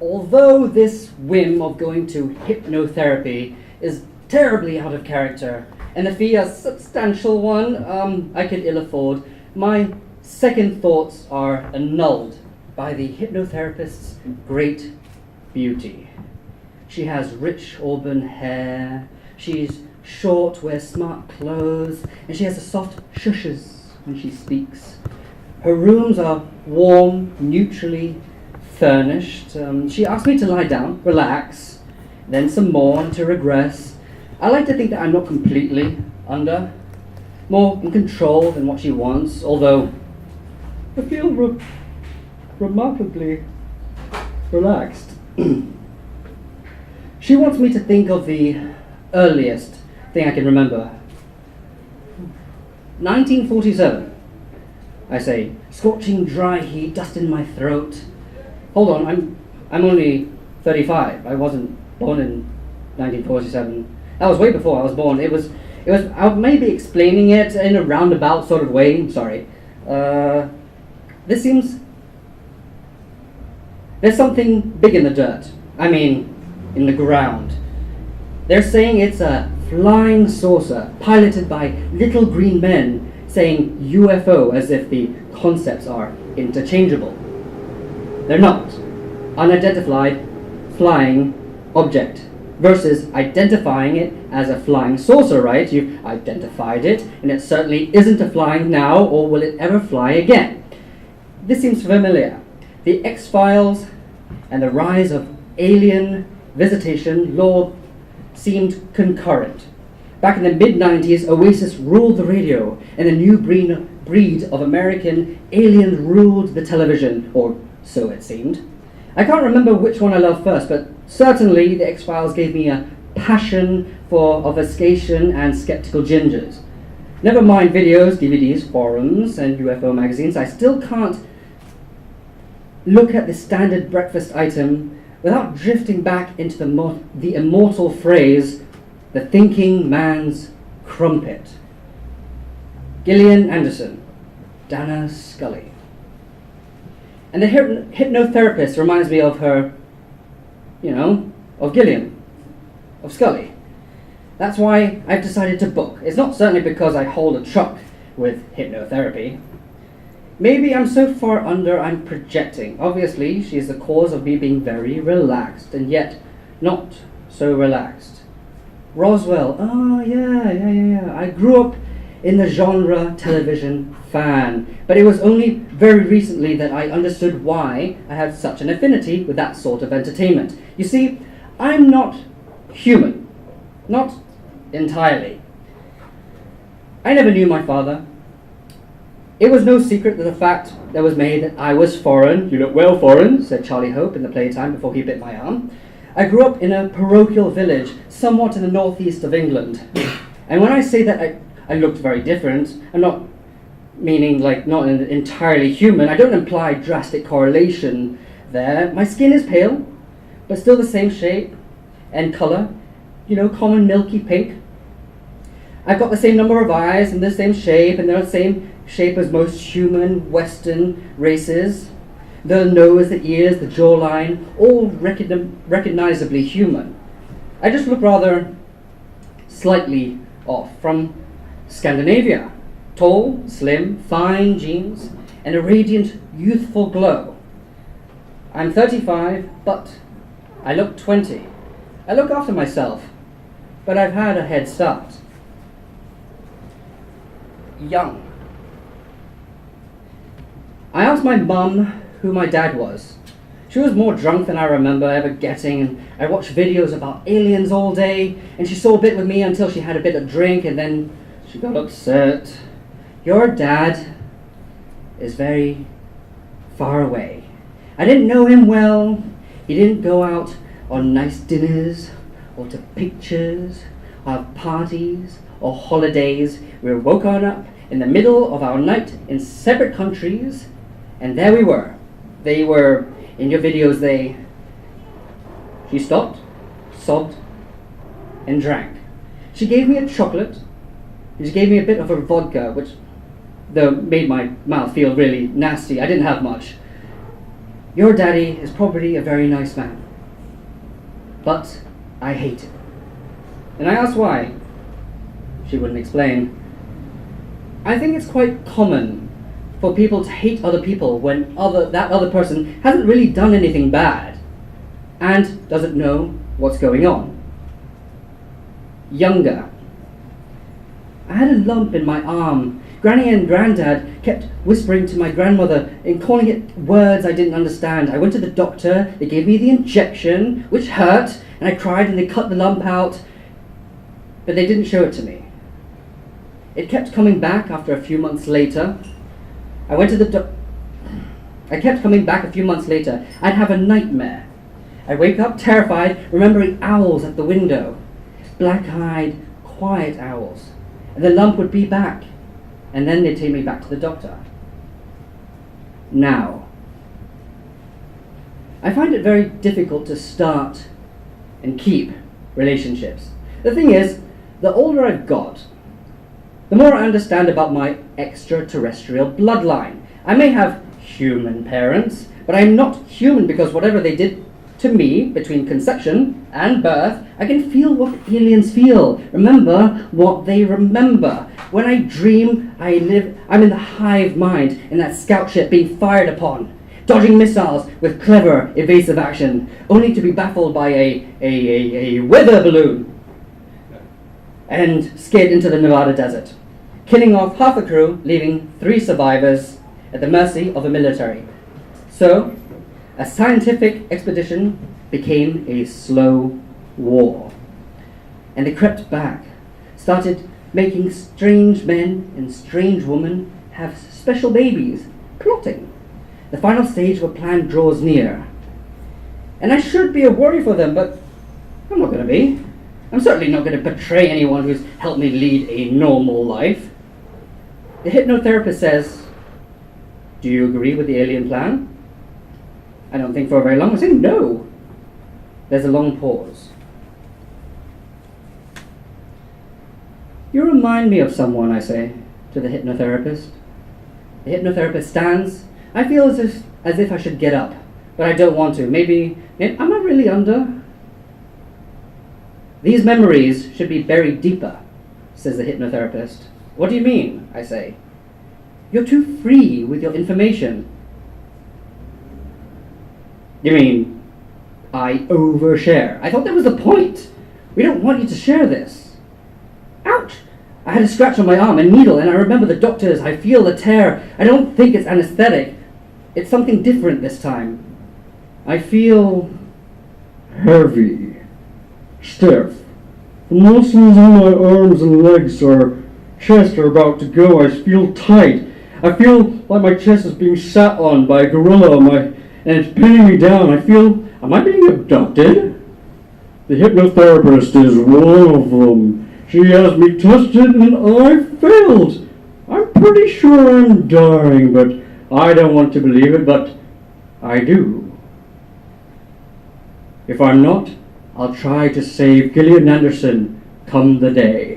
Although this whim of going to hypnotherapy is terribly out of character, and the fee a substantial one I could ill afford, my second thoughts are annulled by the hypnotherapist's great beauty. She has rich auburn hair, she's short, wears smart clothes, and she has a soft shushes when she speaks. Her rooms are warm, neutrally furnished. She asked me to lie down, relax, then some more, and to regress. I like to think that I'm not completely under, more in control than what she wants, although I feel remarkably relaxed. She wants me to think of the earliest thing I can remember. 1947, I say, scorching dry heat, dust in my throat. Hold on, I'm only 35. I wasn't born in 1947. That was way before I was born. It was. I may be explaining it in a roundabout sort of way. Sorry. This seems. There's something big in the dirt. I mean, in the ground. They're saying it's a flying saucer piloted by little green men, saying UFO as if the concepts are interchangeable. They're not. Unidentified flying object versus identifying it as a flying saucer, right? You've identified it, and it certainly isn't a flying now, or will it ever fly again? This seems familiar. The X-Files and the rise of alien visitation law seemed concurrent. Back in the mid-90s, Oasis ruled the radio, and the new breed of American alien ruled the television, or so it seemed. I can't remember which one I loved first, but certainly the X-Files gave me a passion for obfuscation and skeptical gingers. Never mind videos, DVDs, forums, and UFO magazines, I still can't look at the standard breakfast item without drifting back into the immortal phrase, the thinking man's crumpet. Gillian Anderson, Dana Scully. And the hypnotherapist reminds me of her, of Gillian, of Scully. That's why I've decided to book. It's not certainly because I hold a truck with hypnotherapy. Maybe I'm so far under I'm projecting. Obviously, she is the cause of me being very relaxed, and yet not so relaxed. Roswell, oh yeah. I grew up in the genre television fan, but it was only very recently that I understood why I had such an affinity with that sort of entertainment. You see, I'm not human. Not entirely. I never knew my father. It was no secret that the fact that was made that I was foreign. You look well foreign, said Charlie Hope in the playtime before he bit my arm. I grew up in a parochial village, somewhat in the northeast of England. And when I say that I looked very different, I'm not meaning like not entirely human. I don't imply drastic correlation there. My skin is pale, but still the same shape and color. Common milky pink. I've got the same number of eyes and the same shape, and they're the same shape as most human Western races. The nose, the ears, the jawline, all recognizably human. I just look rather slightly off from Scandinavia. Tall, slim, fine genes, and a radiant, youthful glow. I'm 35, but I look 20. I look after myself, but I've had a head start. Young. I asked my mum who my dad was. She was more drunk than I remember ever getting, and I watched videos about aliens all day, and she saw a bit with me until she had a bit of drink, and then she got upset. Your dad is very far away. I didn't know him well. He didn't go out on nice dinners, or to pictures, or have parties, or holidays. We were woken up in the middle of our night in separate countries, and there we were. They were, in your videos, she stopped, sobbed, and drank. She gave me a chocolate. She gave me a bit of her vodka, which though made my mouth feel really nasty. I didn't have much. Your daddy is probably a very nice man, but I hate him. And I asked why. She wouldn't explain. I think it's quite common for people to hate other people when that other person hasn't really done anything bad and doesn't know what's going on. Younger. I had a lump in my arm. Granny and Granddad kept whispering to my grandmother and calling it words I didn't understand. I went to the doctor, they gave me the injection, which hurt, and I cried and they cut the lump out, but they didn't show it to me. It kept coming back after a few months later. I kept coming back a few months later. I'd have a nightmare. I'd wake up terrified, remembering owls at the window. Black-eyed, quiet owls. And the lump would be back. And then they'd take me back to the doctor. Now, I find it very difficult to start and keep relationships. The thing is, the older I've got, the more I understand about my extraterrestrial bloodline. I may have human parents, but I'm not human because whatever they did to me between conception and birth, I can feel what aliens feel. Remember what they remember. When I dream, I'm in the hive mind in that scout ship being fired upon, dodging missiles with clever, evasive action, only to be baffled by a weather balloon and skid into the Nevada desert, killing off half the crew, leaving 3 survivors at the mercy of the military. So, a scientific expedition became a slow war. And they crept back, started making strange men and strange women have special babies, plotting. The final stage of a plan draws near. And I should be a worry for them, but I'm not going to be. I'm certainly not going to betray anyone who's helped me lead a normal life. The hypnotherapist says, "Do you agree with the alien plan?" I don't think for very long. I say, "No." There's a long pause. "You remind me of someone," I say to the hypnotherapist. The hypnotherapist stands. I feel as if I should get up, but I don't want to. Maybe am I really under? "These memories should be buried deeper," says the hypnotherapist. "What do you mean?" I say. "You're too free with your information." "You mean I overshare?" "I thought that was the point. We don't want you to share this." Ouch! I had a scratch on my arm, a needle, and I remember the doctors. I feel the tear. I don't think it's anesthetic. It's something different this time. I feel heavy, stiff. The muscles in my arms and legs or chest are about to go. I feel tight. I feel like my chest is being sat on by a gorilla and it's pinning me down. I feel, am I being abducted? The hypnotherapist is one of them. She has me tested and I failed. I'm pretty sure I'm dying, but I don't want to believe it, but I do. If I'm not, I'll try to save Gillian Anderson come the day.